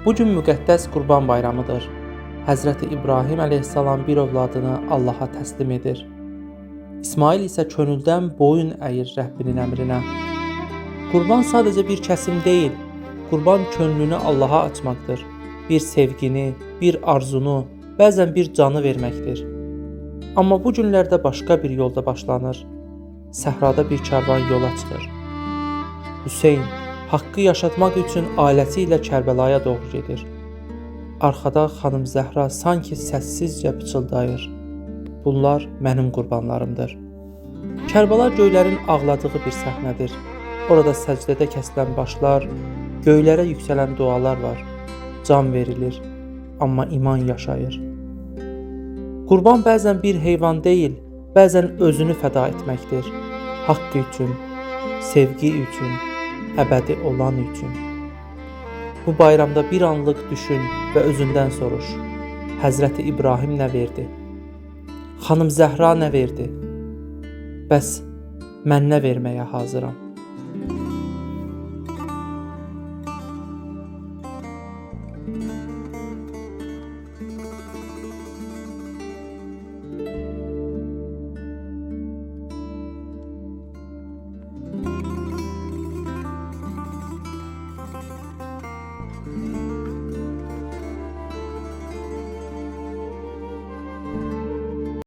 Bu gün müqəddəs Qurban bayramıdır. Həzrəti İbrahim əleyhissalam bir övladını Allaha təslim edir. İsmail isə könüldən boyun əyir Rəbbinin əmrinə. Qurban sadəcə bir kəsim deyil, qurban könlünü Allaha açmaqdır. Bir sevgini, bir arzunu, bəzən bir canı verməkdir. Amma bu günlərdə başqa bir yolda başlanır. Səhrada bir karvan yola çıxır. Hüseyn haqqı yaşatmaq üçün ailəsi ilə Kərbəlaya doğru gedir. Arxada xanım Zəhra sanki səssizcə pıçıldayır. Bunlar mənim qurbanlarımdır. Kərbəla göylərin ağladığı bir səhnədir. Orada səcdədə kəsilən başlar, göylərə yüksələn dualar var. Can verilir, amma iman yaşayır. Qurban bəzən bir heyvan deyil, bəzən özünü fəda etməkdir. Haqqı üçün, sevgi üçün, əbədi olan üçün. Bu bayramda bir anlıq düşün və özündən soruş. Həzrəti İbrahim nə verdi? Xanım Zəhra nə verdi? Bəs mən nə verməyə hazıram?